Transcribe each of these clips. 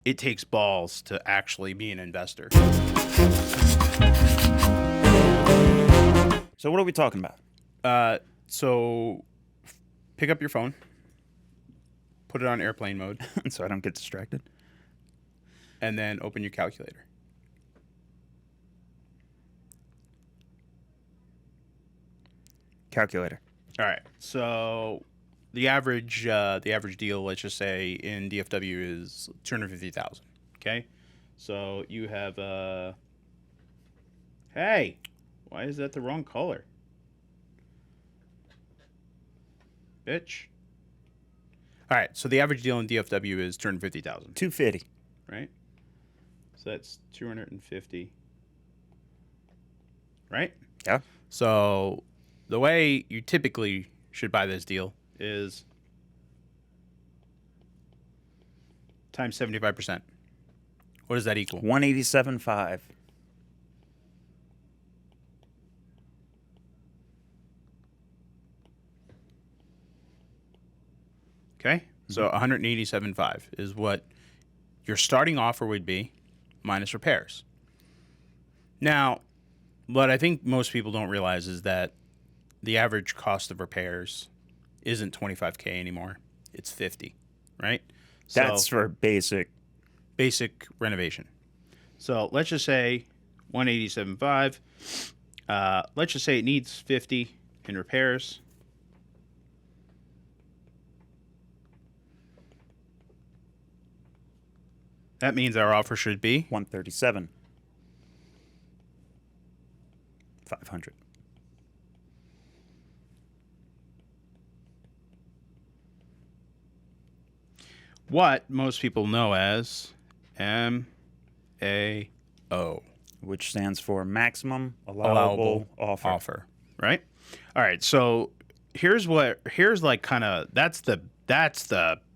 it takes balls to actually be an investor. So what are we talking about? So pick up your phone, put it on airplane mode, So I don't get distracted. and then open your calculator. Calculator. All right. So the average deal, let's just say in DFW, is 250,000. Okay. So you have hey, why is that the wrong color, bitch? All right. So the average deal in DFW is 250,000. 250. Right. So that's 250. Right. Yeah. So the way you typically should buy this deal is times 75%. What does that equal? 187.5. Okay. So 187.5 is what your starting offer would be minus repairs. Now, what I think most people don't realize is that the average cost of repairs isn't 25K anymore. It's 50, right? That's for basic renovation. So let's just say 187.5. Let's just say it needs 50 in repairs. That means our offer should be 137. 500. what most people know as MAO. Which stands for maximum allowable offer. Right? All right. So here's like kind of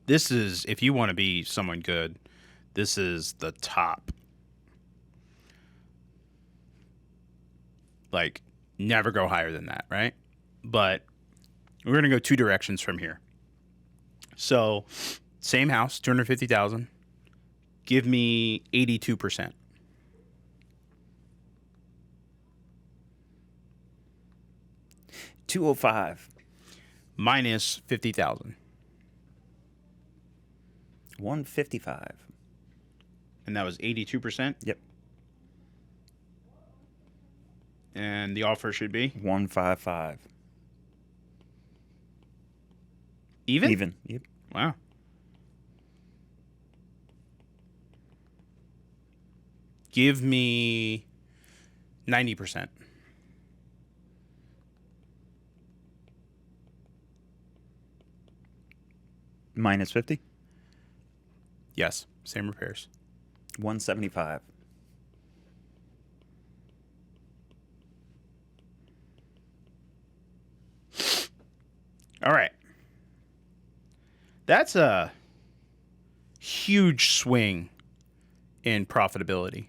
this is, if you want to be someone good, this is the top. Like, never go higher than that, right? But we're going to go two directions from here. So, same house, 250,000. Give me 82%. $205. Minus 50,000. $155. And that was 82%. Yep. And the offer should be $155. even? Even. Yep. Wow. Give me 90%. Minus 50. Yes, same repairs. 175. All right. That's a huge swing in profitability.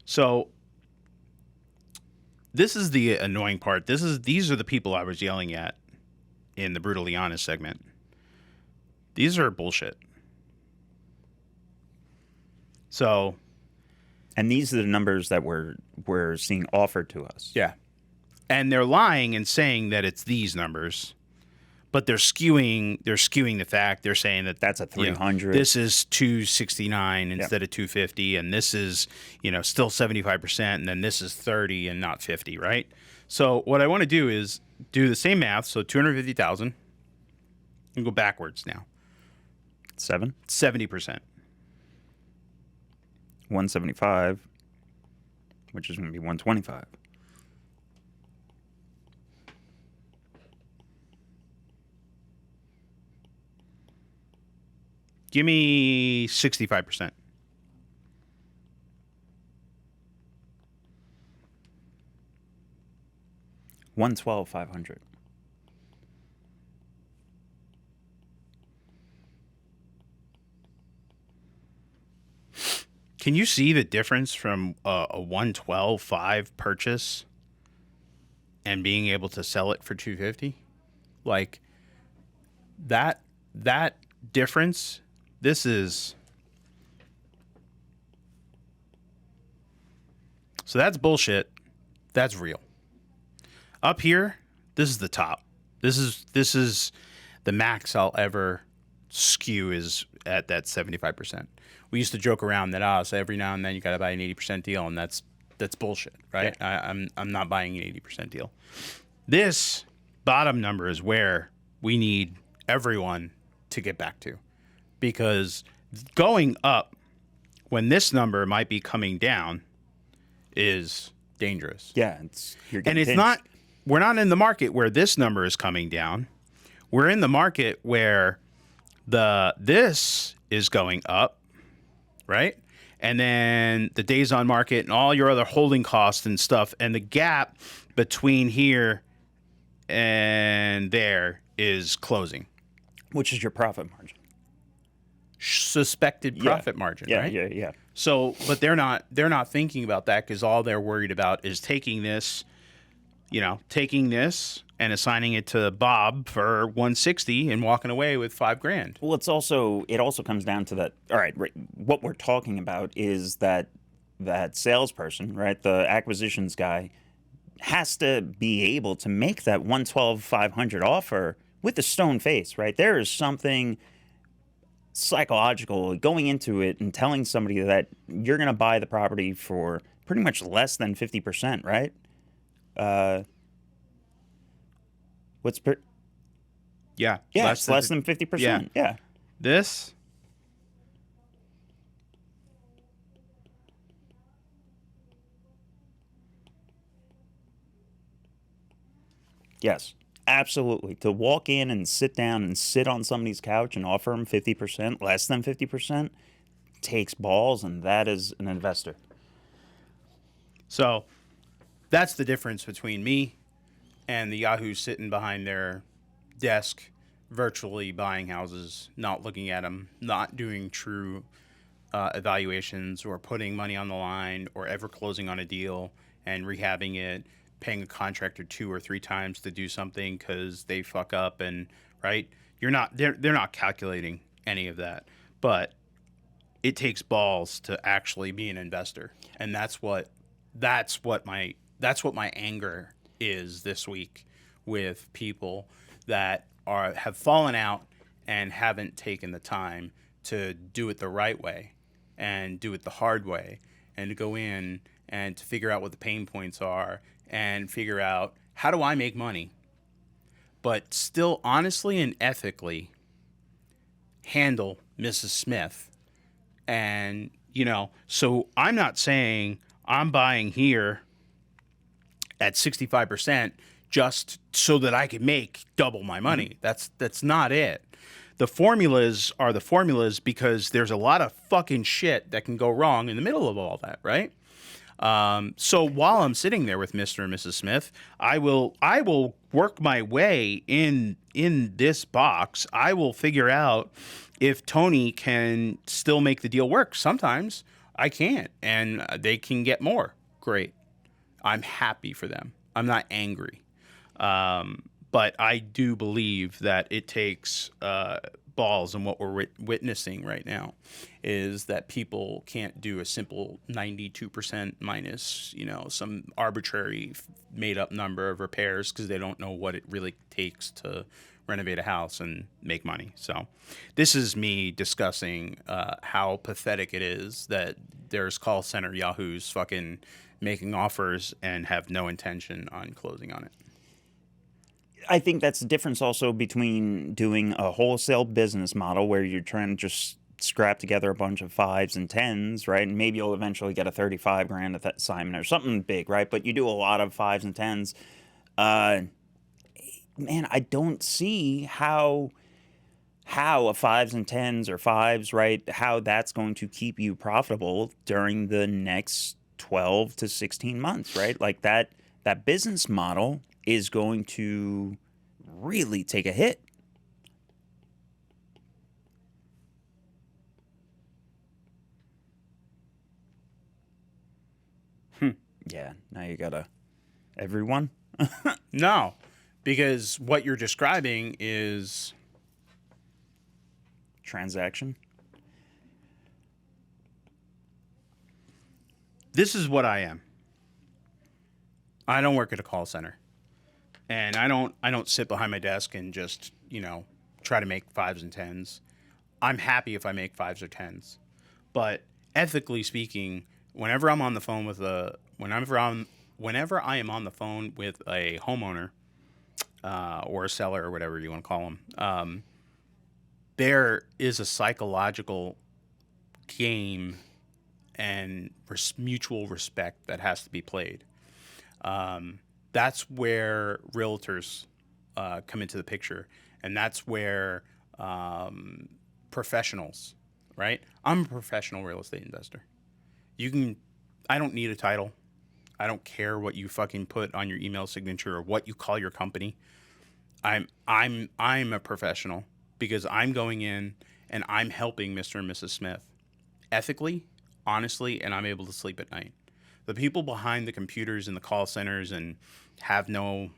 So this is the annoying part. These are the people I was yelling at in the Brutally Honest segment. These are bullshit. So, And these are the numbers that we're seeing offered to us. yeah. And they're lying and saying that it's these numbers, but they're skewing the fact. They're saying that That's a 300. this is 269 instead of 250, and this is, still 75%, and then this is 30 and not 50, right? So what I want to do is do the same math. So 250,000, and go backwards now. 7. 70%. 175, which is going to be 125. Give me 65%. $112,500. Can you see the difference from a 112.5 purchase and being able to sell it for 250? Like that difference, this is... So that's bullshit. That's real. Up here, this is the top. This is the max I'll ever skew is at that 75%. We used to joke around that so every now and then you got to buy an 80% deal, and that's bullshit, right? Yeah. I'm not buying an 80% deal. This bottom number is where we need everyone to get back to, because going up when this number might be coming down is dangerous. Yeah, you're getting and it's pinched. we're not in the market where this number is coming down. We're in the market where this is going up, right? And then the days on market and all your other holding costs and stuff, and the gap between here and there is closing. Which is your profit margin. Suspected profit margin, right? Yeah. So, but they're not thinking about that, because all they're worried about is taking this and assigning it to Bob for 160 and walking away with $5,000. Well, it also comes down to that. All right, what we're talking about is that salesperson, right? The acquisitions guy has to be able to make that 112,500 offer with a stone face, right? There is something psychological going into it and telling somebody that you're going to buy the property for pretty much less than 50%, right? Yeah, it's less than 50%. Yeah. This, yes, absolutely. To walk in and sit down and sit on somebody's couch and offer them 50%, less than 50%, takes balls, and that is an investor. So that's the difference between me and the Yahoos sitting behind their desk, virtually buying houses, not looking at them, not doing true evaluations, or putting money on the line, or ever closing on a deal and rehabbing it, paying a contractor 2 or 3 times to do something because they fuck up, and right, they're not calculating any of that. But it takes balls to actually be an investor, and that's what my anger is this week with people that have fallen out and haven't taken the time to do it the right way and do it the hard way, and to go in and to figure out what the pain points are and figure out, how do I make money, but still honestly and ethically handle Mrs. Smith. And, so I'm not saying I'm buying here at 65% just so that I can make double my money. That's not it. The formulas are the formulas, because there's a lot of fucking shit that can go wrong in the middle of all that, right? So while I'm sitting there with Mr. and Mrs. Smith, I will work my way in this box. I will figure out if Tony can still make the deal work. Sometimes I can't, and they can get more. Great. I'm happy for them. I'm not angry. But I do believe that it takes balls, and what we're witnessing right now is that people can't do a simple 92% minus, some arbitrary made up number of repairs, because they don't know what it really takes to renovate a house and make money. So this is me discussing how pathetic it is that there's call center yahoos fucking making offers and have no intention on closing on it. I think that's the difference also between doing a wholesale business model where you're trying to just scrap together a bunch of 5s and 10s, right? And maybe you'll eventually get a $35,000 assignment or something big, right? But you do a lot of 5s and 10s. Man, I don't see how a 5s and 10s or 5s, right, how that's going to keep you profitable during the next 12 to 16 months, right? Like that business model is going to really take a hit. Yeah, now you gotta... Everyone? No, because what you're describing is transaction? This is what I am. I don't work at a call center. And I don't sit behind my desk and just, try to make 5s and 10s. I'm happy if I make 5s or 10s. But ethically speaking, whenever I am on the phone with a homeowner or a seller or whatever you want to call them, there is a psychological game and mutual respect that has to be played. That's where realtors come into the picture, and that's where professionals, right? I'm a professional real estate investor. I don't need a title. I don't care what you fucking put on your email signature or what you call your company. I'm a professional because I'm going in and I'm helping Mr. and Mrs. Smith ethically, honestly, and I'm able to sleep at night. The people behind the computers in the call centers and have no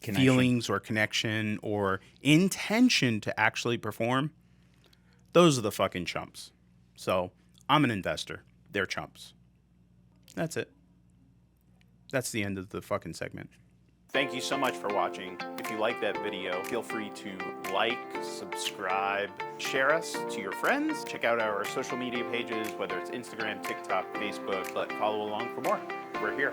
feelings or connection or intention to actually perform, those are the fucking chumps. So I'm an investor. They're chumps. That's it. That's the end of the fucking segment. Thank you so much for watching. If you like that video, feel free to like, subscribe, share us to your friends. Check out our social media pages, whether it's Instagram, TikTok, Facebook. Follow along for more. We're here.